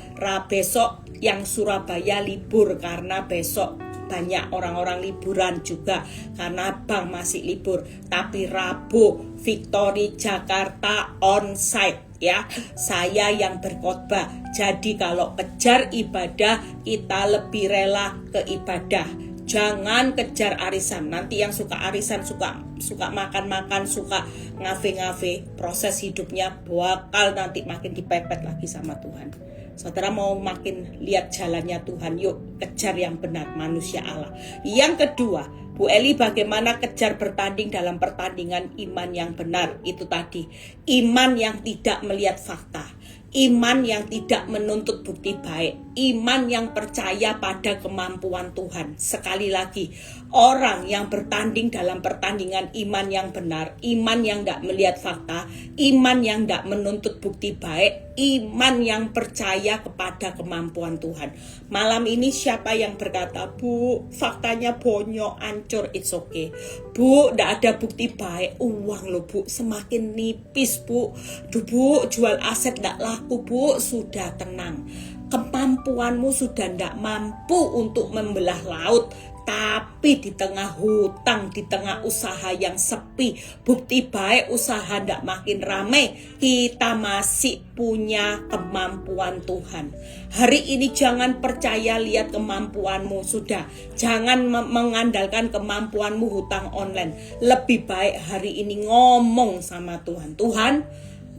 Besok yang Surabaya libur karena besok banyak orang-orang liburan juga karena Bang masih libur. Tapi Rabu Victory Jakarta onsite ya, saya yang berkhotbah. Jadi kalau kejar ibadah, kita lebih rela ke ibadah. Jangan kejar arisan. Nanti yang suka arisan, suka makan-makan, suka ngafe-ngafe, proses hidupnya bakal nanti makin dipepet lagi sama Tuhan. Saudara mau makin lihat jalannya Tuhan, yuk kejar yang benar, manusia Allah. Yang kedua, Bu Eli bagaimana kejar bertanding dalam pertandingan iman yang benar. Itu tadi, iman yang tidak melihat fakta, iman yang tidak menuntut bukti baik, iman yang percaya pada kemampuan Tuhan. Sekali lagi, orang yang bertanding dalam pertandingan iman yang benar, iman yang tidak melihat fakta, iman yang tidak menuntut bukti baik, iman yang percaya kepada kemampuan Tuhan. Malam ini siapa yang berkata, Bu, faktanya bonyok, hancur, it's okay. Bu, tidak ada bukti baik, uang loh Bu, semakin nipis Bu. Bu, jual aset tidak laku Bu, sudah tenang. Kemampuanmu sudah tidak mampu untuk membelah laut. Tapi di tengah hutang, di tengah usaha yang sepi, bukti baik usaha tidak makin ramai, kita masih punya kemampuan Tuhan. Hari ini jangan percaya lihat kemampuanmu sudah. Jangan mengandalkan kemampuanmu hutang online. Lebih baik hari ini ngomong sama Tuhan. Tuhan,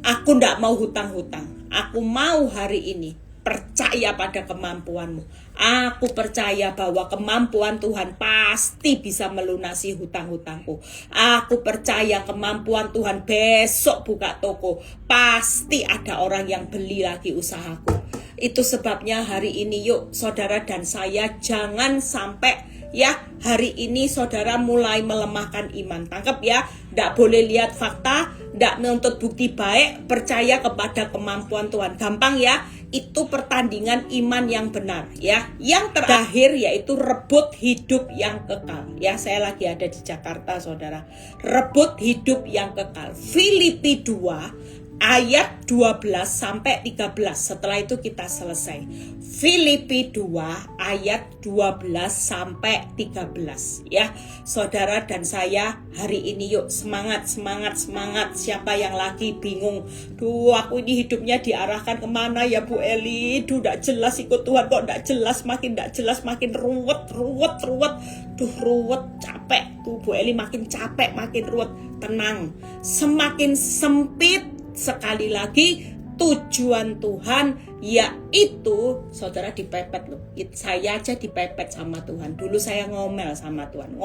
aku tidak mau hutang-hutang. Aku mau hari ini percaya pada kemampuanmu. Aku percaya bahwa kemampuan Tuhan pasti bisa melunasi hutang-hutangku. Aku percaya kemampuan Tuhan besok buka toko, pasti ada orang yang beli lagi usahaku. Itu sebabnya hari ini yuk saudara dan saya jangan sampai ya hari ini saudara mulai melemahkan iman. Tangkap ya, tidak boleh lihat fakta, tidak menuntut bukti baik, percaya kepada kemampuan Tuhan. Gampang ya, itu pertandingan iman yang benar ya. Yang terakhir yaitu rebut hidup yang kekal. Ya, saya lagi ada di Jakarta saudara. Rebut hidup yang kekal. Filipi 2 ayat 12 sampai 13. Setelah itu kita selesai. Filipi 2 ayat 12 sampai 13 ya. Saudara dan saya hari ini yuk semangat. Siapa yang lagi bingung, aku ini hidupnya diarahkan kemana ya Bu Eli? Tidak jelas ikut Tuhan, kok tidak jelas, makin ruwet. Ruwet, capek. Bu Eli makin capek, makin ruwet. Tenang, semakin sempit. Sekali lagi, tujuan Tuhan yaitu saudara dipepet loh. Saya aja dipepet sama Tuhan. Dulu saya ngomel sama Tuhan,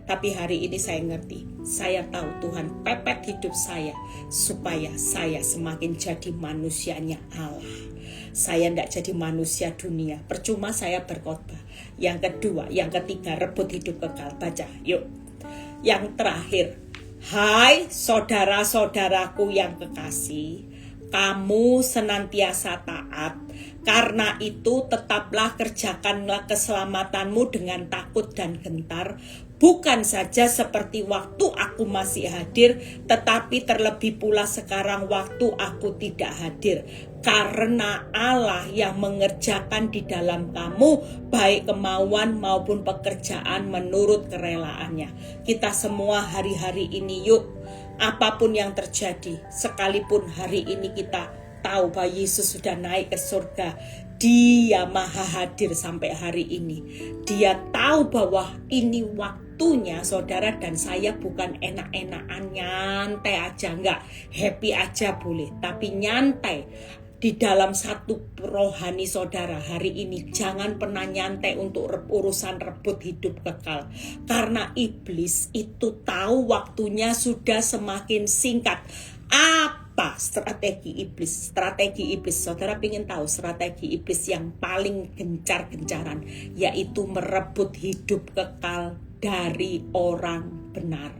tapi hari ini saya ngerti. Saya tahu Tuhan pepet hidup saya supaya saya semakin jadi manusianya Allah. Saya tidak jadi manusia dunia. Percuma saya berkhotbah. Yang kedua, yang ketiga, rebut hidup kekal. Baca yuk. Yang terakhir, hai saudara-saudaraku yang kekasih, kamu senantiasa taat. Karena itu tetaplah kerjakanlah keselamatanmu dengan takut dan gentar. Bukan saja seperti waktu aku masih hadir, tetapi terlebih pula sekarang waktu aku tidak hadir. Karena Allah yang mengerjakan di dalam kamu baik kemauan maupun pekerjaan menurut kerelaannya. Kita semua hari-hari ini yuk, apapun yang terjadi, sekalipun hari ini kita tahu bahwa Yesus sudah naik ke surga, Dia maha hadir sampai hari ini. Dia tahu bahwa ini waktunya saudara dan saya bukan enak-enakan nyantai aja, enggak, happy aja boleh, tapi nyantai di dalam satu rohani saudara hari ini. Jangan pernah nyantai untuk urusan rebut hidup kekal, karena iblis itu tahu waktunya sudah semakin singkat. Apa strategi iblis? Strategi iblis, saudara ingin tahu strategi iblis yang paling gencar-gencaran, yaitu merebut hidup kekal dari orang benar.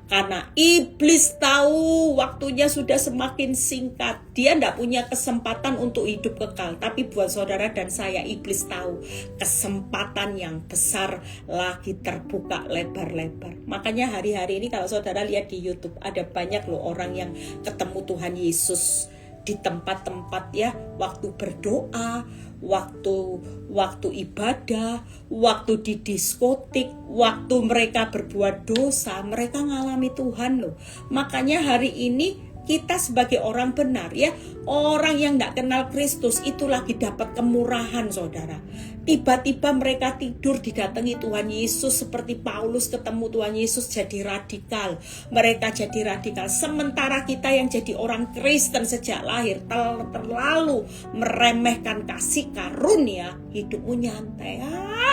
Karena iblis tahu waktunya sudah semakin singkat. Dia tidak punya kesempatan untuk hidup kekal. Tapi buat saudara dan saya, iblis tahu kesempatan yang besar lagi terbuka lebar-lebar. Makanya hari-hari ini kalau saudara lihat di YouTube, ada banyak loh orang yang ketemu Tuhan Yesus di tempat-tempat ya, waktu berdoa, waktu ibadah, waktu di diskotik, waktu mereka berbuat dosa, mereka ngalami Tuhan loh. Makanya hari ini kita sebagai orang benar ya, orang yang tidak kenal Kristus itu lagi dapat kemurahan saudara. Tiba-tiba mereka tidur didatangi Tuhan Yesus, seperti Paulus ketemu Tuhan Yesus jadi radikal. Mereka jadi radikal. Sementara kita yang jadi orang Kristen sejak lahir terlalu meremehkan kasih karunia, hidupmu nyantai.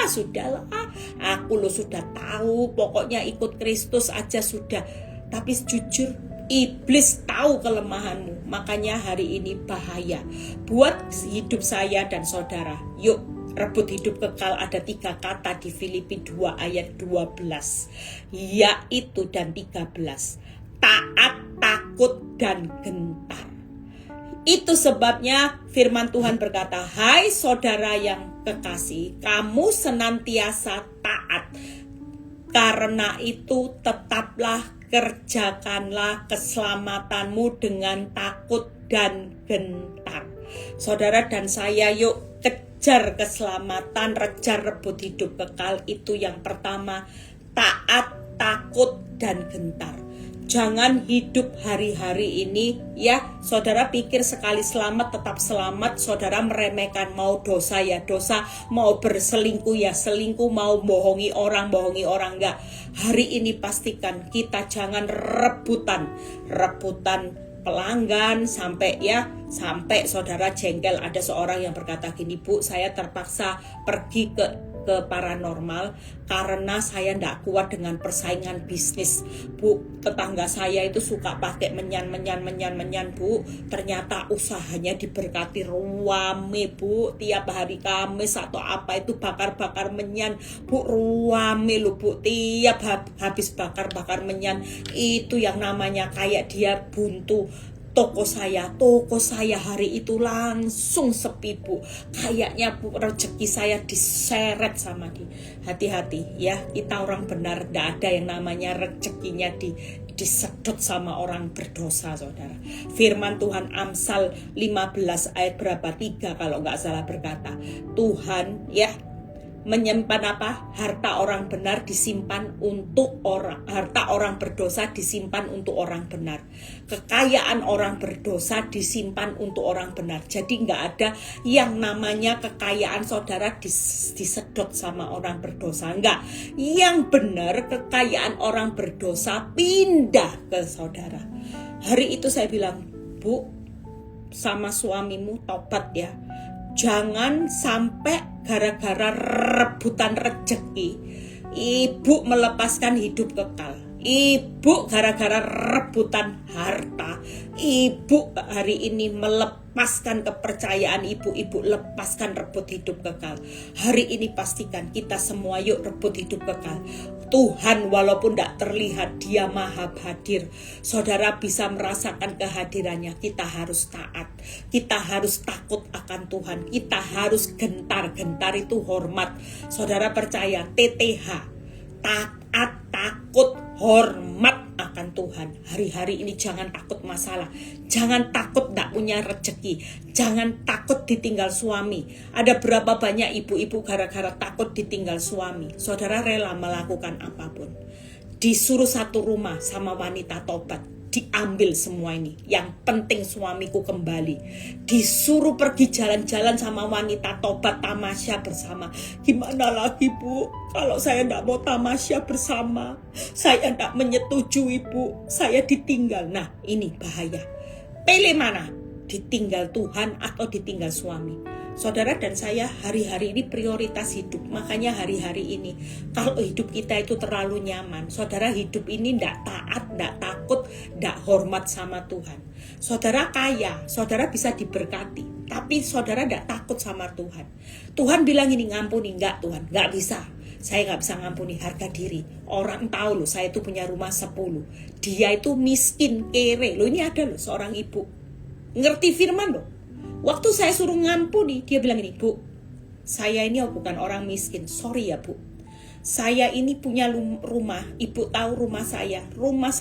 Sudahlah, aku lo sudah tahu, pokoknya ikut Kristus aja sudah. Tapi jujur, iblis tahu kelemahanmu. Makanya hari ini bahaya buat hidup saya dan saudara. Yuk, rebut hidup kekal. Ada 3 kata di Filipi 2 ayat 12, yaitu dan 13. Taat, takut, dan gentar. Itu sebabnya firman Tuhan berkata, hai saudara yang kekasih, kamu senantiasa taat. Karena itu tetaplah kerjakanlah keselamatanmu dengan takut dan gentar. Saudara dan saya, yuk kejar keselamatan, kejar rebut hidup kekal. Itu yang pertama, taat, takut, dan gentar. Jangan hidup hari-hari ini ya, saudara pikir sekali selamat tetap selamat, saudara meremehkan, mau dosa ya dosa, mau berselingkuh ya selingkuh, mau bohongi orang enggak. Hari ini pastikan kita jangan rebutan pelanggan sampai saudara jengkel. Ada seorang yang berkata gini, Bu, saya terpaksa pergi ke paranormal karena saya tidak kuat dengan persaingan bisnis. Bu, tetangga saya itu suka pakai menyan Bu. Ternyata usahanya diberkati ruame Bu. Tiap hari Kamis atau apa itu bakar menyan Bu, ruame lu Bu. Tiap habis bakar menyan, itu yang namanya kayak dia buntu. Toko saya hari itu langsung sepi Bu. Kayaknya Bu, rezeki saya diseret sama dia. Hati-hati ya, kita orang benar, tidak ada yang namanya rezekinya disedot sama orang berdosa saudara. Firman Tuhan Amsal 15 ayat berapa? 3 kalau nggak salah berkata, Tuhan ya menyimpan apa? Harta orang benar disimpan untuk harta orang berdosa disimpan untuk orang benar. Kekayaan orang berdosa disimpan untuk orang benar. Jadi nggak ada yang namanya kekayaan saudara disedot sama orang berdosa. Enggak. Yang benar kekayaan orang berdosa pindah ke saudara. Hari itu saya bilang, Bu, sama suamimu tobat ya. Jangan sampai gara-gara rebutan rezeki ibu melepaskan hidup kekal. Ibu gara-gara rebutan harta, ibu hari ini melepaskan kepercayaan ibu lepaskan rebut hidup kekal. Hari ini pastikan kita semua yuk rebut hidup kekal. Tuhan walaupun tidak terlihat, dia maha hadir. Saudara bisa merasakan kehadirannya. Kita harus taat, kita harus takut akan Tuhan, kita harus gentar. Gentar itu hormat. Saudara percaya TTH, taat, takut, hormat akan Tuhan. Hari-hari ini jangan takut masalah, jangan takut tidak punya rezeki, jangan takut ditinggal suami. Ada berapa banyak ibu-ibu gara-gara takut ditinggal suami, saudara rela melakukan apapun. Disuruh satu rumah sama wanita tobat, diambil semua ini. Yang penting suamiku kembali. Disuruh pergi jalan-jalan sama wanita tobat, tamasya bersama. Gimana lagi Bu, kalau saya tidak mau tamasya bersama, saya tidak menyetujui Bu, saya ditinggal. Nah ini bahaya. Pilih mana? Ditinggal Tuhan atau ditinggal suami? Saudara dan saya hari-hari ini prioritas hidup. Makanya hari-hari ini kalau hidup kita itu terlalu nyaman, saudara hidup ini tidak taat, tidak takut, tidak hormat sama Tuhan. Saudara kaya, saudara bisa diberkati, tapi saudara tidak takut sama Tuhan. Tuhan bilang ini ngampuni, enggak Tuhan, enggak bisa. Saya gak bisa ngampuni, harga diri. Orang tahu loh, saya itu punya rumah 10. Dia itu miskin, kere. Loh ini ada loh seorang ibu, ngerti firman loh. Waktu saya suruh ngampuni, dia bilang ini, Bu, saya ini bukan orang miskin, sorry ya Bu. Saya ini punya rumah, Ibu tahu rumah saya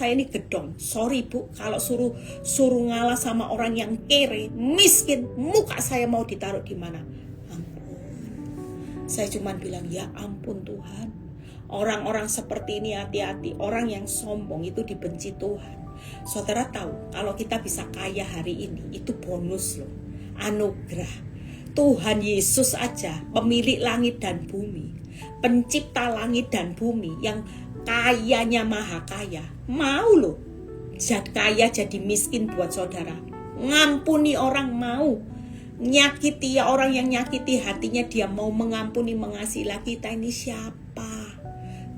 ini gedong. Sorry Bu, kalau suruh ngalah sama orang yang kere, miskin, muka saya mau ditaruh di mana? Ampun. Saya cuma bilang, ya ampun Tuhan. Orang-orang seperti ini hati-hati, orang yang sombong itu dibenci Tuhan. Saudara tahu, kalau kita bisa kaya hari ini, itu bonus loh. Anugerah. Tuhan Yesus aja, pemilik langit dan bumi, pencipta langit dan bumi, yang kayanya maha kaya, mau loh kaya jadi miskin buat saudara. Ngampuni orang mau, nyakiti ya orang yang nyakiti hatinya dia mau mengampuni, mengasihi. Kita ini siapa?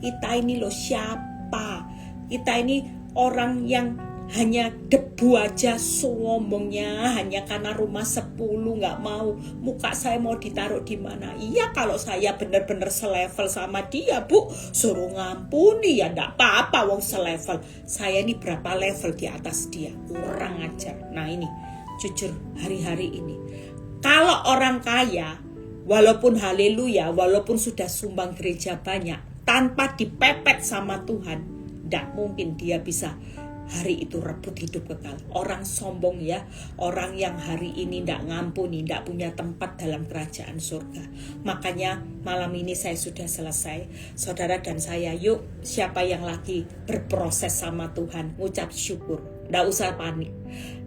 Kita ini loh siapa? Kita ini orang yang hanya debu aja sombongnya, hanya karena rumah 10 gak mau. Muka saya mau ditaruh di mana? Iya kalau saya benar-benar selevel sama dia Bu, suruh ngampuni ya ndak apa-apa wong selevel. Saya ini berapa level di atas dia, kurang ajar. Nah ini jujur hari-hari ini, kalau orang kaya, walaupun haleluya, walaupun sudah sumbang gereja banyak, tanpa dipepet sama Tuhan, ndak mungkin dia bisa hari itu rebut hidup kekal. Orang sombong ya, orang yang hari ini tidak ngampuni, tidak punya tempat dalam kerajaan surga. Makanya malam ini saya sudah selesai. Saudara dan saya, yuk siapa yang lagi berproses sama Tuhan, ngucap syukur. Tidak usah panik,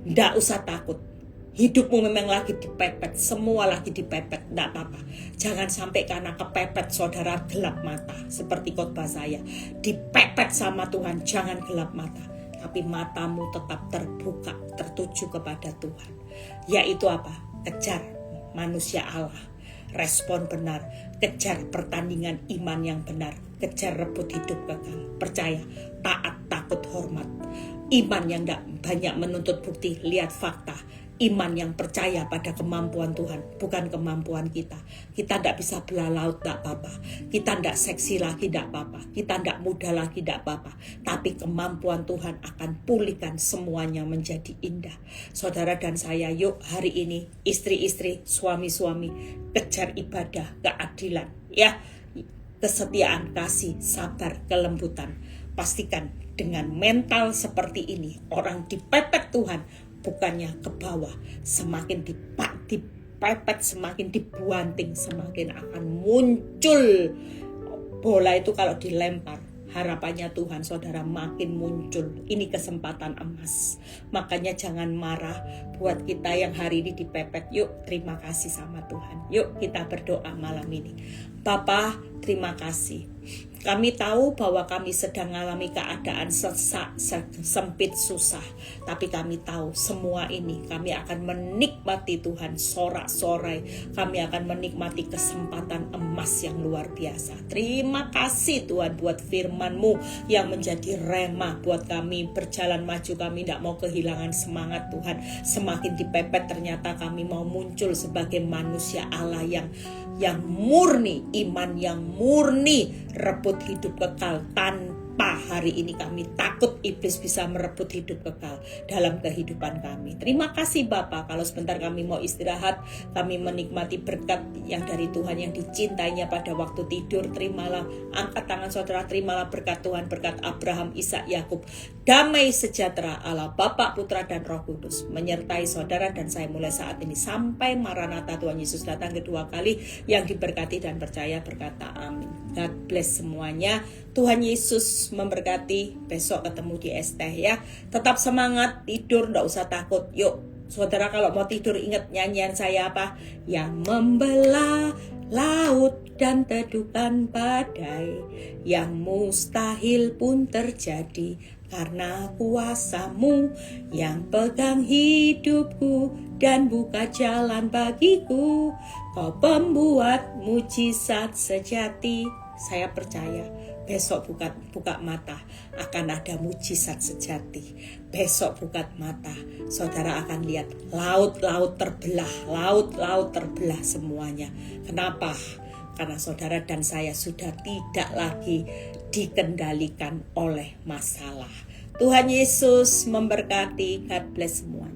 tidak usah takut. Hidupmu memang lagi dipepet, semua lagi dipepet, tidak apa-apa. Jangan sampai karena kepepet saudara gelap mata. Seperti khotbah saya, dipepet sama Tuhan, jangan gelap mata. Tapi matamu tetap terbuka, tertuju kepada Tuhan. Yaitu apa? Kejar manusia Allah, respon benar, kejar pertandingan iman yang benar, kejar rebut hidup kekal. Percaya, taat, takut, hormat. Iman yang tidak banyak menuntut bukti, lihat fakta. Iman yang percaya pada kemampuan Tuhan, bukan kemampuan kita. Kita tidak bisa belah laut, tidak apa-apa. Kita tidak seksi lagi, tidak apa-apa. Kita tidak muda lagi, tidak apa-apa. Tapi kemampuan Tuhan akan pulihkan semuanya menjadi indah. Saudara dan saya, yuk hari ini istri-istri, suami-suami, kejar ibadah, keadilan, ya, kesetiaan, kasih, sabar, kelembutan. Pastikan dengan mental seperti ini, orang dipepet Tuhan, bukannya ke bawah, semakin dipepet, semakin dibuanting, semakin akan muncul. Bola itu kalau dilempar, harapannya Tuhan saudara makin muncul. Ini kesempatan emas. Makanya jangan marah buat kita yang hari ini dipepet. Yuk terima kasih sama Tuhan. Yuk kita berdoa malam ini. Bapa, terima kasih. Kami tahu bahwa kami sedang mengalami keadaan sesak, sempit, susah. Tapi kami tahu semua ini kami akan menikmati Tuhan sorak-sorai. Kami akan menikmati kesempatan emas yang luar biasa. Terima kasih Tuhan buat firman-Mu yang menjadi rema buat kami berjalan maju. Kami tidak mau kehilangan semangat Tuhan. Semakin dipepet ternyata kami mau muncul sebagai manusia Allah yang murni, iman yang murni, rebut hidup kekal Tanpa hari ini kami takut iblis bisa merebut hidup kekal dalam kehidupan kami. Terima kasih Bapa, kalau sebentar kami mau istirahat, kami menikmati berkat yang dari Tuhan yang dicintainya pada waktu tidur. Terimalah, angkat tangan saudara, terimalah berkat Tuhan, berkat Abraham, Ishak, Yakub. Damai sejahtera Allah Bapa, Putra dan Roh Kudus menyertai saudara dan saya mulai saat ini sampai Maranatha Tuhan Yesus datang kedua kali. Yang diberkati dan percaya berkata amin. God bless semuanya. Tuhan Yesus memberkati. Besok ketemu di Esteh ya. Tetap semangat, tidur, enggak usah takut. Yuk saudara, kalau mau tidur ingat nyanyian saya apa? Yang membelah laut dan teduhkan badai, yang mustahil pun terjadi karena kuasa-Mu yang pegang hidupku dan buka jalan bagiku. Kau pembuat mujizat sejati. Saya percaya besok buka mata akan ada mujizat sejati. Besok buka mata, saudara akan lihat laut-laut terbelah, laut-laut terbelah semuanya. Kenapa? Karena saudara dan saya sudah tidak lagi dikendalikan oleh masalah. Tuhan Yesus memberkati. God bless semuanya.